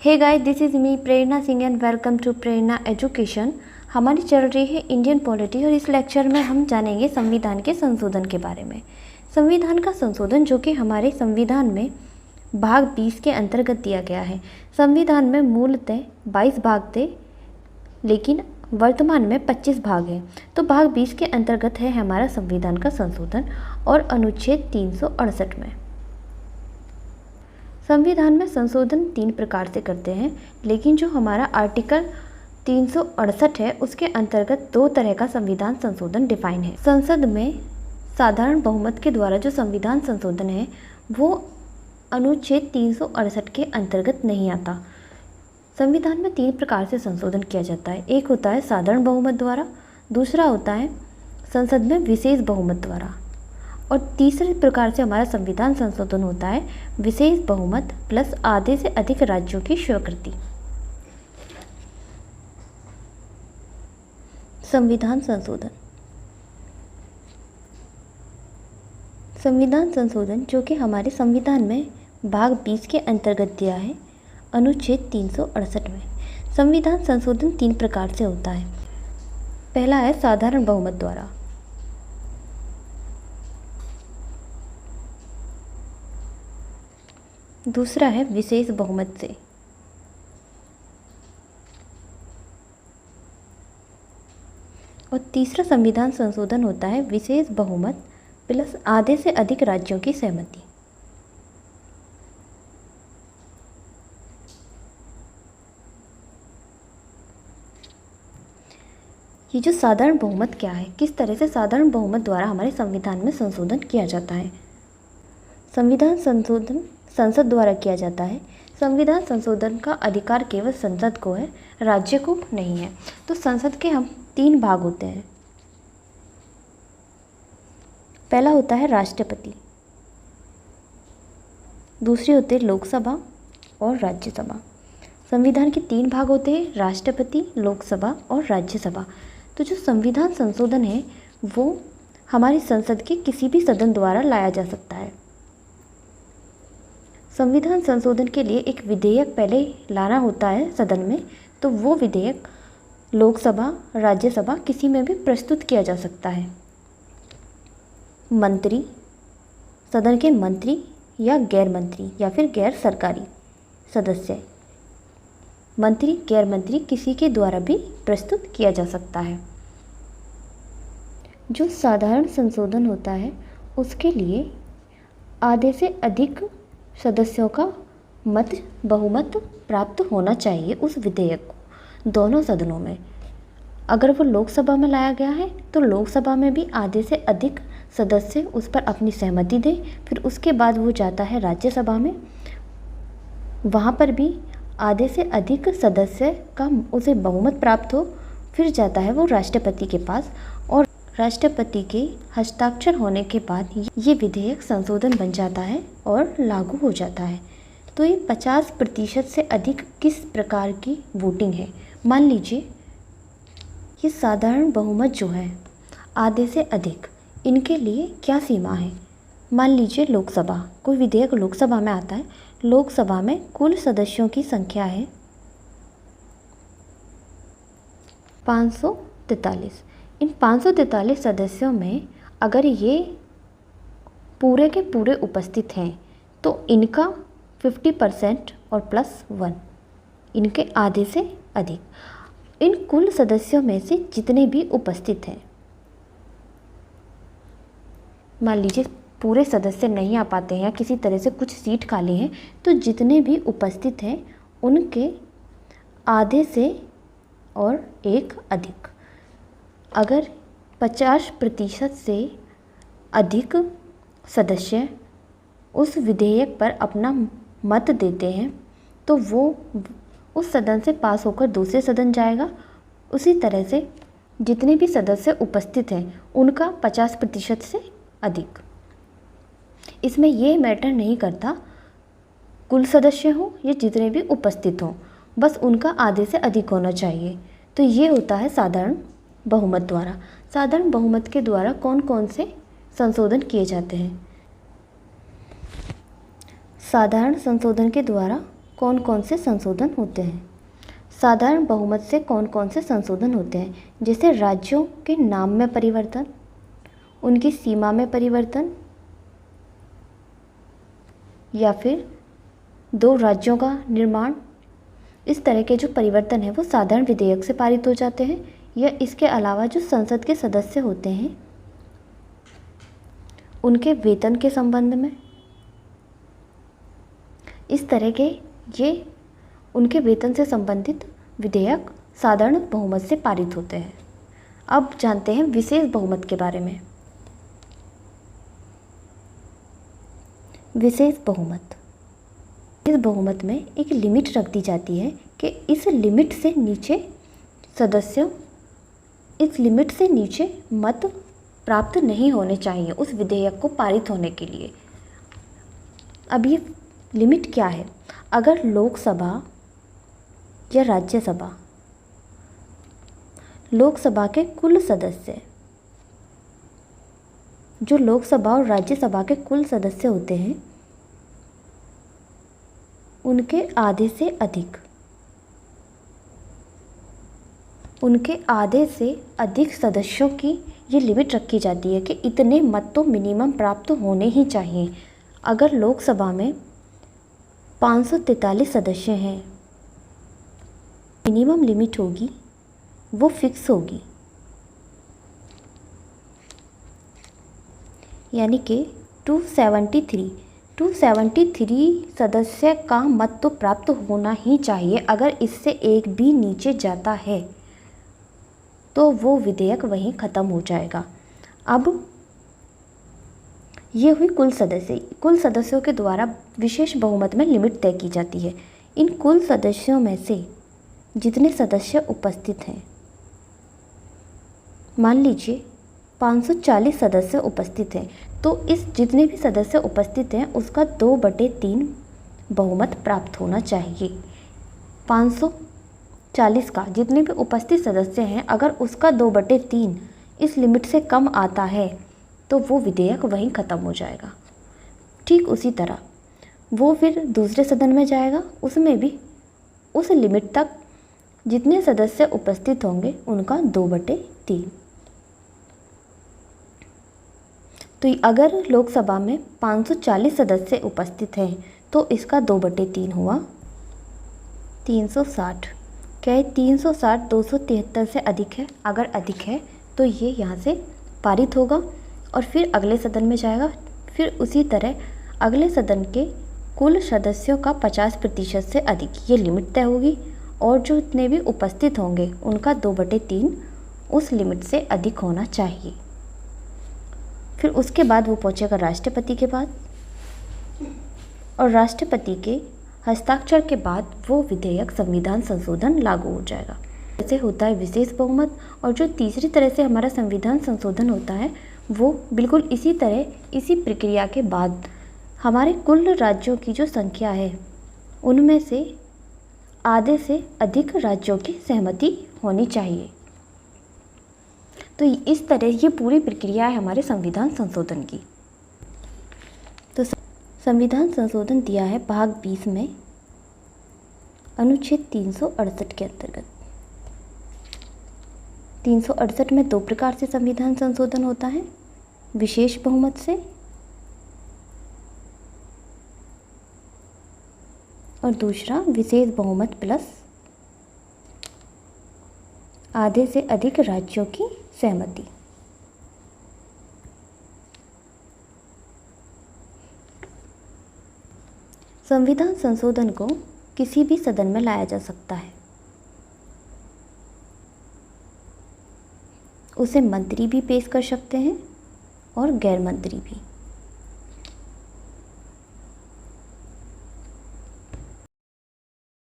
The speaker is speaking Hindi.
Hey guys, this is me Prerna Singh and welcome to Prerna education. हमारी चल रही है इंडियन पॉलिटी और इस लेक्चर में हम जानेंगे संविधान के संशोधन के बारे में। संविधान का संशोधन जो कि हमारे संविधान में भाग 20 के अंतर्गत दिया गया है। संविधान में मूलतः 22 भाग थे, लेकिन वर्तमान में 25 भाग हैं। तो भाग 20 के अंतर्गत है हमारा संविधान का संशोधन और अनुच्छेद 368 में। संविधान में संशोधन 3 प्रकार से करते हैं, लेकिन जो हमारा आर्टिकल 368 है उसके अंतर्गत 2 तरह का संविधान संशोधन डिफाइन है। संसद में साधारण बहुमत के द्वारा जो संविधान संशोधन है वो अनुच्छेद 368 के अंतर्गत नहीं आता। संविधान में 3 प्रकार से संशोधन किया जाता है। एक होता है साधारण बहुमत द्वारा, दूसरा होता है संसद में विशेष बहुमत द्वारा, और तीसरे प्रकार से हमारा संविधान संशोधन होता है विशेष बहुमत प्लस आधे से अधिक राज्यों की स्वीकृति। संविधान संशोधन जो कि हमारे संविधान में भाग 20 के अंतर्गत दिया है अनुच्छेद 368 में। संविधान संशोधन 3 प्रकार से होता है। पहला है साधारण बहुमत द्वारा, दूसरा है विशेष बहुमत से, और तीसरा संविधान संशोधन होता है विशेष बहुमत प्लस आधे से अधिक राज्यों की सहमति। ये जो साधारण बहुमत क्या है, किस तरह से साधारण बहुमत द्वारा हमारे संविधान में संशोधन किया जाता है। संविधान संशोधन संसद द्वारा किया जाता है। संविधान संशोधन का अधिकार केवल संसद को है, राज्य को नहीं है। तो संसद के हम 3 भाग होते हैं। पहला होता है राष्ट्रपति, दूसरी होती है लोकसभा और राज्यसभा। संविधान के 3 भाग होते हैं, राष्ट्रपति, लोकसभा और राज्यसभा। तो जो संविधान संशोधन है वो हमारी संसद के किसी भी सदन द्वारा लाया जा सकता है। संविधान संशोधन के लिए एक विधेयक पहले लाना होता है सदन में, तो वो विधेयक लोकसभा, राज्यसभा किसी में भी प्रस्तुत किया जा सकता है। मंत्री, सदन के मंत्री या गैर मंत्री या फिर गैर सरकारी सदस्य, मंत्री, गैर मंत्री किसी के द्वारा भी प्रस्तुत किया जा सकता है। जो साधारण संशोधन होता है उसके लिए आधे से अधिक सदस्यों का बहुमत प्राप्त होना चाहिए उस विधेयक को दोनों सदनों में। अगर वो लोकसभा में लाया गया है तो लोकसभा में भी आधे से अधिक सदस्य उस पर अपनी सहमति दें। फिर उसके बाद वो जाता है राज्यसभा में, वहाँ पर भी आधे से अधिक सदस्य का उसे बहुमत प्राप्त हो। फिर जाता है वो राष्ट्रपति के पास, और राष्ट्रपति के हस्ताक्षर होने के बाद ये विधेयक संशोधन बन जाता है और लागू हो जाता है। तो ये 50% से अधिक किस प्रकार की वोटिंग है। मान लीजिए ये साधारण बहुमत जो है आधे से अधिक, इनके लिए क्या सीमा है। मान लीजिए लोकसभा, कोई विधेयक लोकसभा में आता है, लोकसभा में कुल सदस्यों की संख्या है 543। इन 543 सदस्यों में अगर ये पूरे के पूरे उपस्थित हैं तो इनका 50% और +1, इनके आधे से अधिक। इन कुल सदस्यों में से जितने भी उपस्थित हैं, मान लीजिए पूरे सदस्य नहीं आ पाते हैं या किसी तरह से कुछ सीट खाली हैं, तो जितने भी उपस्थित हैं उनके आधे से और 1 अधिक। अगर 50% से अधिक सदस्य उस विधेयक पर अपना मत देते हैं तो वो उस सदन से पास होकर दूसरे सदन जाएगा। उसी तरह से जितने भी सदस्य उपस्थित हैं उनका 50% से अधिक। इसमें ये मैटर नहीं करता कुल सदस्य हो या जितने भी उपस्थित हों, बस उनका आधे से अधिक होना चाहिए। तो ये होता है साधारण बहुमत द्वारा। साधारण बहुमत के द्वारा कौन कौन से संशोधन किए जाते हैं। साधारण संशोधन के द्वारा कौन कौन से संशोधन होते हैं? साधारण बहुमत से कौन कौन से संशोधन होते हैं? जैसे राज्यों के नाम में परिवर्तन, उनकी सीमा में परिवर्तन, या फिर दो राज्यों का निर्माण। इस तरह के जो परिवर्तन है वो साधारण विधेयक से पारित हो जाते हैं। या इसके अलावा जो संसद के सदस्य होते हैं उनके वेतन के संबंध में, इस तरह के ये उनके वेतन से संबंधित विधेयक साधारण बहुमत से पारित होते हैं। अब जानते हैं विशेष बहुमत के बारे में। विशेष बहुमत, इस बहुमत में एक लिमिट रख दी जाती है कि इस लिमिट से नीचे मत प्राप्त नहीं होने चाहिए उस विधेयक को पारित होने के लिए। अब ये लिमिट क्या है? अगर लोकसभा या राज्यसभा, लोकसभा के कुल सदस्य, जो लोकसभा और राज्यसभा के कुल सदस्य होते हैं उनके आधे से अधिक सदस्यों की ये लिमिट रखी जाती है कि इतने मत तो मिनिमम प्राप्त होने ही चाहिए। अगर लोकसभा में 543 सदस्य हैं, मिनिमम लिमिट होगी वो फिक्स होगी, यानी कि 273 सदस्य का मत तो प्राप्त होना ही चाहिए। अगर इससे एक भी नीचे जाता है तो वो विधेयक वहीं ख़त्म हो जाएगा। अब ये हुई कुल सदस्यों के द्वारा विशेष बहुमत में लिमिट तय की जाती है। इन कुल सदस्यों में से जितने सदस्य उपस्थित हैं, मान लीजिए 540 सदस्य उपस्थित हैं, तो इस जितने भी सदस्य उपस्थित हैं उसका 2/3 बहुमत प्राप्त होना चाहिए। 540 का जितने भी उपस्थित सदस्य हैं, अगर उसका 2/3 इस लिमिट से कम आता है तो वो विधेयक वहीं ख़त्म हो जाएगा। ठीक उसी तरह वो फिर दूसरे सदन में जाएगा, उसमें भी उस लिमिट तक जितने सदस्य उपस्थित होंगे उनका 2/3। तो अगर लोकसभा में 540 सदस्य उपस्थित हैं तो इसका 2/3 हुआ 360। क्या है 360 273 से अधिक है? अगर अधिक है तो ये यहाँ से पारित होगा और फिर अगले सदन में जाएगा। फिर उसी तरह अगले सदन के कुल सदस्यों का 50% से अधिक ये लिमिट तय होगी और जो इतने भी उपस्थित होंगे उनका 2/3 उस लिमिट से अधिक होना चाहिए। फिर उसके बाद वो पहुंचेगा राष्ट्रपति के पास और राष्ट्रपति के हस्ताक्षर के बाद वो विधेयक संविधान संशोधन लागू हो जाएगा। जैसे होता है विशेष बहुमत, और जो तीसरी तरह से हमारा संविधान संशोधन होता है वो बिल्कुल इसी प्रक्रिया के बाद हमारे कुल राज्यों की जो संख्या है उनमें से आधे से अधिक राज्यों की सहमति होनी चाहिए। तो इस तरह ये पूरी प्रक्रिया है हमारे संविधान संशोधन की। तो संविधान संशोधन दिया है भाग 20 में अनुच्छेद 368 के अंतर्गत। 368 में 2 प्रकार से संविधान संशोधन होता है, विशेष बहुमत से और दूसरा विशेष बहुमत प्लस आधे से अधिक राज्यों की सहमति। संविधान संशोधन को किसी भी सदन में लाया जा सकता है। उसे मंत्री भी पेश कर सकते हैं और गैर मंत्री भी।